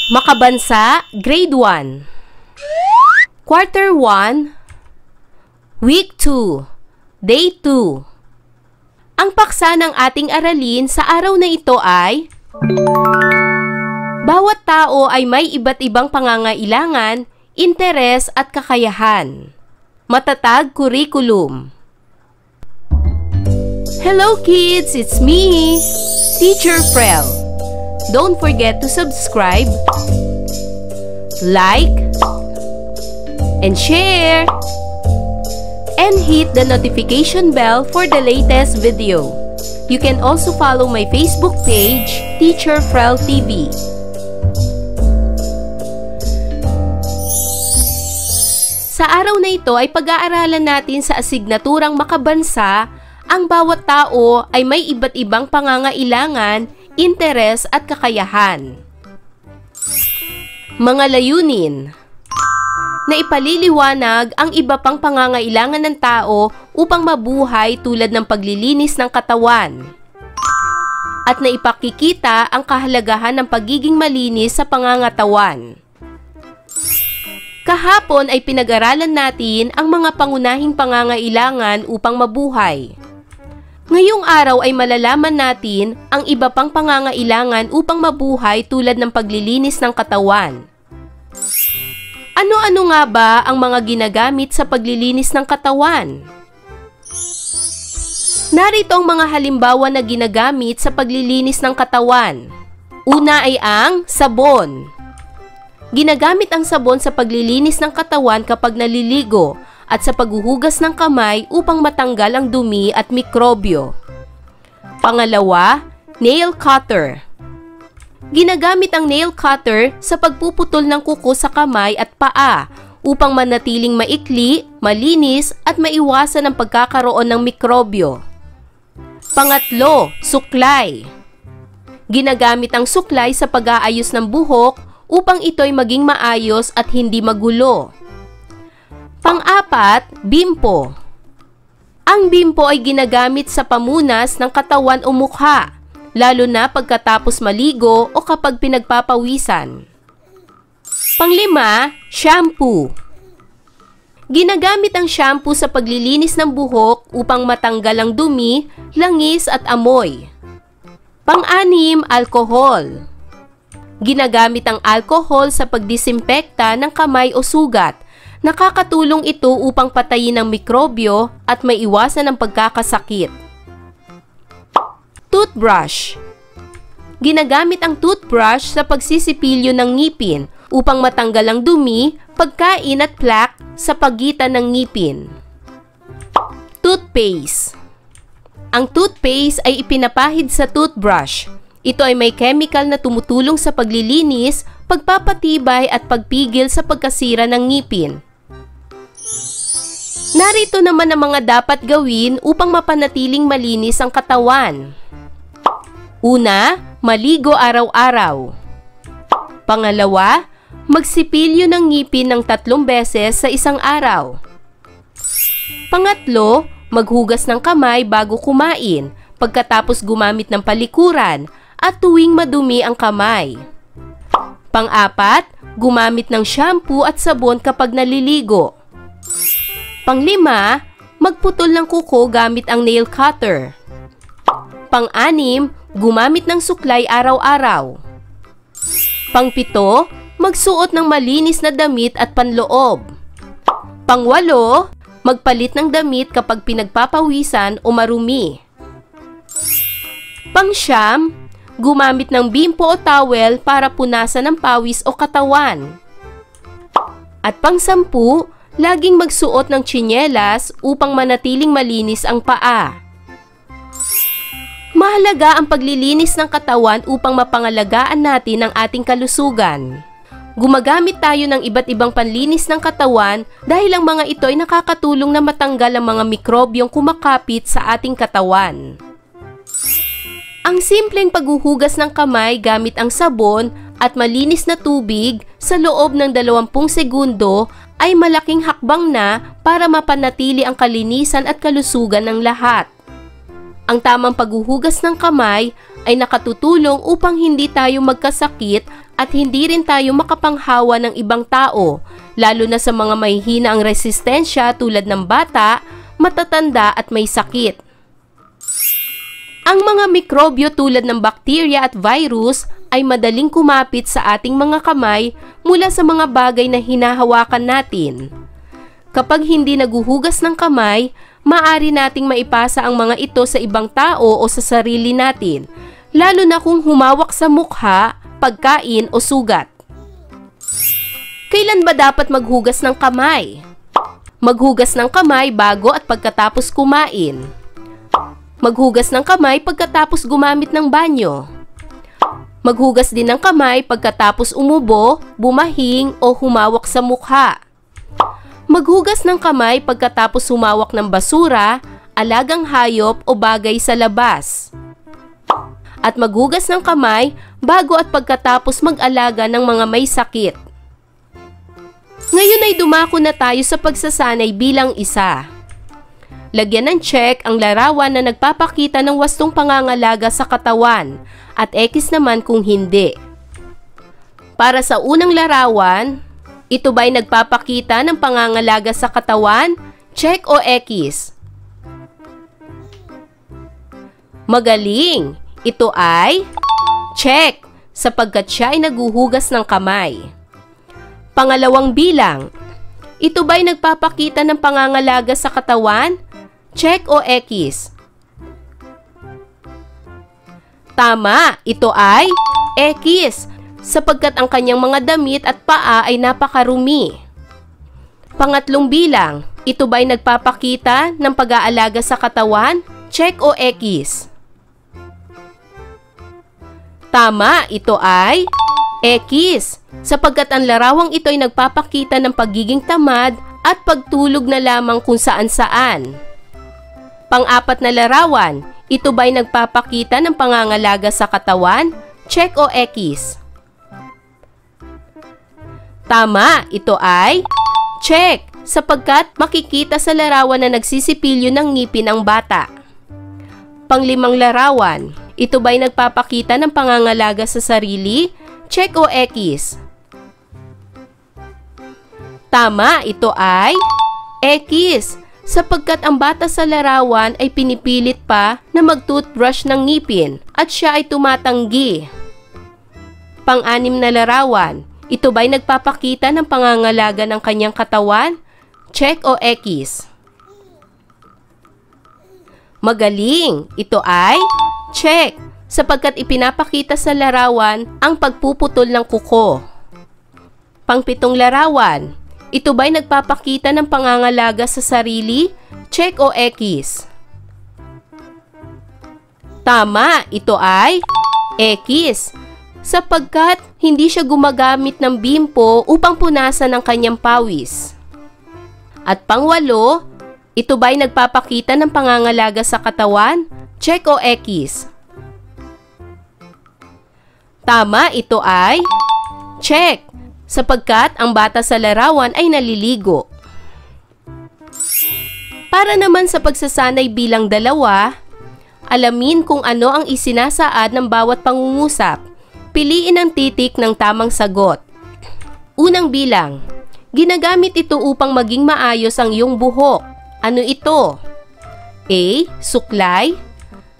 Makabansa, Grade 1. Quarter 1, Week 2, Day 2. Ang paksa ng ating aralin sa araw na ito ay bawat tao ay may iba't ibang pangangailangan, interes at kakayahan. Matatag curriculum. Hello kids, it's me, Teacher Frel. Don't forget to subscribe, like, and share, and hit the notification bell for the latest video. You can also follow my Facebook page, Teacher Frel TV. Sa araw na ito ay pag-aaralan natin sa asignaturang makabansa, ang bawat tao ay may iba't ibang pangangailangan, interes at kakayahan. Mga layunin na ipaliliwanag ang iba pang pangangailangan ng tao upang mabuhay tulad ng paglilinis ng katawan at na ipakikita ang kahalagahan ng pagiging malinis sa pangangatawan. Kahapon ay pinag-aralan natin ang mga pangunahing pangangailangan upang mabuhay. Ngayong araw ay malalaman natin ang iba pang pangangailangan upang mabuhay tulad ng paglilinis ng katawan. Ano-ano nga ba ang mga ginagamit sa paglilinis ng katawan? Narito ang mga halimbawa na ginagamit sa paglilinis ng katawan. Una ay ang sabon. Ginagamit ang sabon sa paglilinis ng katawan kapag naliligo at sa paghuhugas ng kamay upang matanggal ang dumi at mikrobyo. Pangalawa, nail cutter. Ginagamit ang nail cutter sa pagpuputol ng kuko sa kamay at paa upang manatiling maikli, malinis at maiwasan ang pagkakaroon ng mikrobyo. Pangatlo, suklay. Ginagamit ang suklay sa pag-aayos ng buhok upang ito'y maging maayos at hindi magulo. Pang-apat, bimpo. Ang bimpo ay ginagamit sa pamunas ng katawan o mukha, lalo na pagkatapos maligo o kapag pinagpapawisan. Panglima, shampoo. Ginagamit ang shampoo sa paglilinis ng buhok upang matanggal ang dumi, langis at amoy. Pang-anim, alcohol. Ginagamit ang alcohol sa pagdisinfekta ng kamay o sugat. Nakakatulong ito upang patayin ang mikrobyo at maiwasan ang pagkakasakit. Toothbrush. Ginagamit ang toothbrush sa pagsisipilyo ng ngipin upang matanggal ang dumi, pagkain at plaque sa pagitan ng ngipin. Toothpaste. Ang toothpaste ay ipinapahid sa toothbrush. Ito ay may chemical na tumutulong sa paglilinis, pagpapatibay at pagpigil sa pagkasira ng ngipin. Narito naman ang mga dapat gawin upang mapanatiling malinis ang katawan. Una, maligo araw-araw. Pangalawa, magsipilyo ng ngipin ng 3 beses sa isang araw. Pangatlo, maghugas ng kamay bago kumain, pagkatapos gumamit ng palikuran at tuwing madumi ang kamay. Pang-apat, gumamit ng shampoo at sabon kapag naliligo. Panglima, magputol ng kuko gamit ang nail cutter. Pang-anim, gumamit ng suklay araw-araw. Pang-pito, magsuot ng malinis na damit at panloob. Pang-walo, magpalit ng damit kapag pinagpapawisan o marumi. Pang-siyam, gumamit ng bimpo o towel para punasan ang pawis o katawan. At pang-sampu, laging magsuot ng tsinelas upang manatiling malinis ang paa. Mahalaga ang paglilinis ng katawan upang mapangalagaan natin ang ating kalusugan. Gumagamit tayo ng iba't ibang panlinis ng katawan dahil ang mga ito ay nakakatulong na matanggal ang mga mikrobyong kumakapit sa ating katawan. Ang simpleng paghuhugas ng kamay gamit ang sabon at malinis na tubig sa loob ng 20 segundo ay malaking hakbang na para mapanatili ang kalinisan at kalusugan ng lahat. Ang tamang paghuhugas ng kamay ay nakatutulong upang hindi tayo magkasakit at hindi rin tayo makapanghawa ng ibang tao, lalo na sa mga may hina ang resistensya tulad ng bata, matatanda at may sakit. Ang mga mikrobyo tulad ng bakterya at virus ay madaling kumapit sa ating mga kamay mula sa mga bagay na hinahawakan natin. Kapag hindi naguhugas ng kamay, maaari nating maipasa ang mga ito sa ibang tao o sa sarili natin, lalo na kung humawak sa mukha, pagkain o sugat. Kailan ba dapat maghugas ng kamay? Maghugas ng kamay bago at pagkatapos kumain. Maghugas ng kamay pagkatapos gumamit ng banyo. Maghugas din ng kamay pagkatapos umubo, bumahing o humawak sa mukha. Maghugas ng kamay pagkatapos humawak ng basura, alagang hayop o bagay sa labas. At maghugas ng kamay bago at pagkatapos mag-alaga ng mga may sakit. Ngayon ay dumako na tayo sa pagsasanay bilang isa. Lagyan ng check ang larawan na nagpapakita ng wastong pangangalaga sa katawan at X naman kung hindi. Para sa unang larawan, ito ba'y nagpapakita ng pangangalaga sa katawan? Check o X? Magaling! Ito ay check sapagkat siya ay naguhugas ng kamay. Pangalawang bilang, ito ba'y nagpapakita ng pangangalaga sa katawan? Check o X? Tama, ito ay X sapagkat ang kanyang mga damit at paa ay napakarumi. Pangatlong bilang, ito ba'y nagpapakita ng pag-aalaga sa katawan? Check o X? Tama, ito ay X sapagkat ang larawang ito ay nagpapakita ng pagiging tamad at pagtulog na lamang kung saan-saan. Pang-apat na larawan, ito ba'y nagpapakita ng pangangalaga sa katawan? Check o X? Tama, ito ay check sapagkat makikita sa larawan na nagsisipilyo ng ngipin ang bata. Panglimang larawan, ito ba'y nagpapakita ng pangangalaga sa sarili? Check o X? Tama, ito ay X sapagkat ang bata sa larawan ay pinipilit pa na mag-toothbrush ng ngipin at siya ay tumatanggi. Pang-anim na larawan, ito ba'y nagpapakita ng pangangalaga ng kanyang katawan? Check o X? Magaling! Ito ay check sapagkat ipinapakita sa larawan ang pagpuputol ng kuko. Pang-pitong larawan, ito ba'y nagpapakita ng pangangalaga sa sarili? Check o X? Tama, ito ay X sapagkat hindi siya gumagamit ng bimpo upang punasan ang kanyang pawis. At pangwalo, ito ba'y nagpapakita ng pangangalaga sa katawan? Check o X? Tama, ito ay check sapagkat ang bata sa larawan ay naliligo. Para naman sa pagsasanay bilang dalawa, alamin kung ano ang isinasaad ng bawat pangungusap. Piliin ang titik ng tamang sagot. Unang bilang, ginagamit ito upang maging maayos ang iyong buhok. Ano ito? A. Suklay.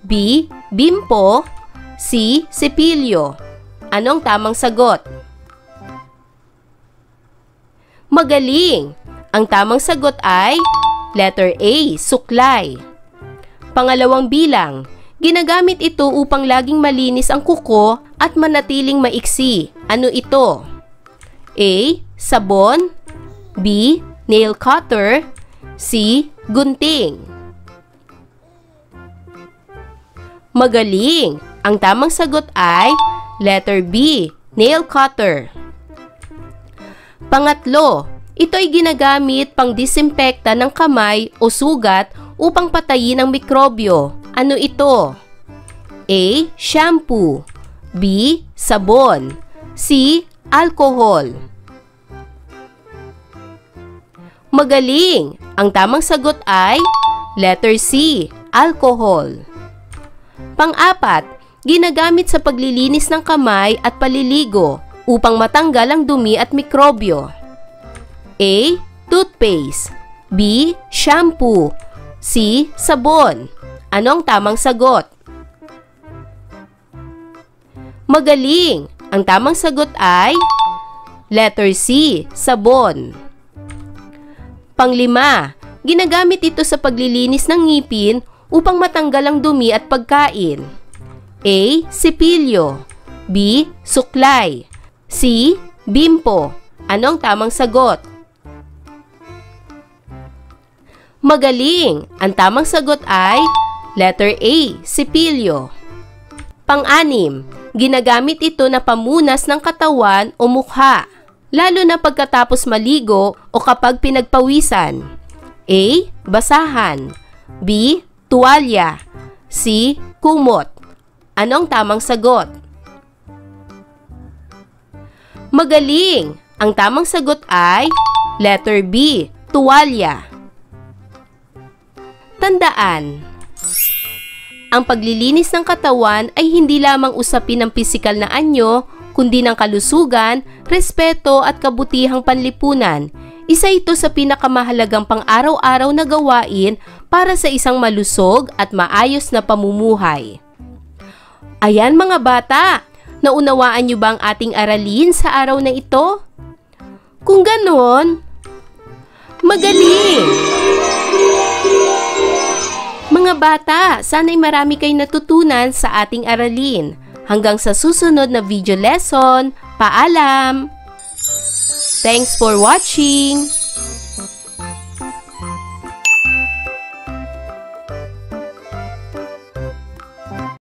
B. Bimpo. C. Sipilyo. Anong tamang sagot? Magaling! Ang tamang sagot ay letter A, suklay. Pangalawang bilang, ginagamit ito upang laging malinis ang kuko at manatiling maiksi. Ano ito? A, sabon. B, nail cutter. C, gunting. Magaling! Ang tamang sagot ay letter B, nail cutter. Pangatlo, ito ay ginagamit pang disinfekta ng kamay o sugat upang patayin ang mikrobyo. Ano ito? A. Shampoo. B. Sabon. C. Alcohol. Magaling! Ang tamang sagot ay letter C. Alcohol. Pang-apat, ginagamit sa paglilinis ng kamay at paliligo. upang matanggal ang dumi at mikrobyo? A. Toothpaste. B. Shampoo. C. Sabon. Ano ang tamang sagot? Magaling! Ang tamang sagot ay letter C. Sabon. Panglima, ginagamit ito sa paglilinis ng ngipin upang matanggal ang dumi at pagkain. A. Sipilyo. B. Suklay. C. Bimpo. Ano ang tamang sagot? Magaling! Ang tamang sagot ay letter A. Sipilyo. Pang-anim, ginagamit ito na pamunas ng katawan o mukha, lalo na pagkatapos maligo o kapag pinagpawisan. A. Basahan. B. Tuwalya. C. Kumot. Anong tamang sagot? Magaling! Ang tamang sagot ay letter B. Tuwalya. Tandaan, ang paglilinis ng katawan ay hindi lamang usapin ng pisikal na anyo, kundi ng kalusugan, respeto at kabutihang panlipunan. Isa ito sa pinakamahalagang pang-araw-araw na gawain para sa isang malusog at maayos na pamumuhay. Ayan mga bata, naunawaan niyo ba ang ating aralin sa araw na ito? Kung ganon, magaling! Mga bata, sana'y marami kayong natutunan sa ating aralin. Hanggang sa susunod na video lesson, paalam! Thanks for watching!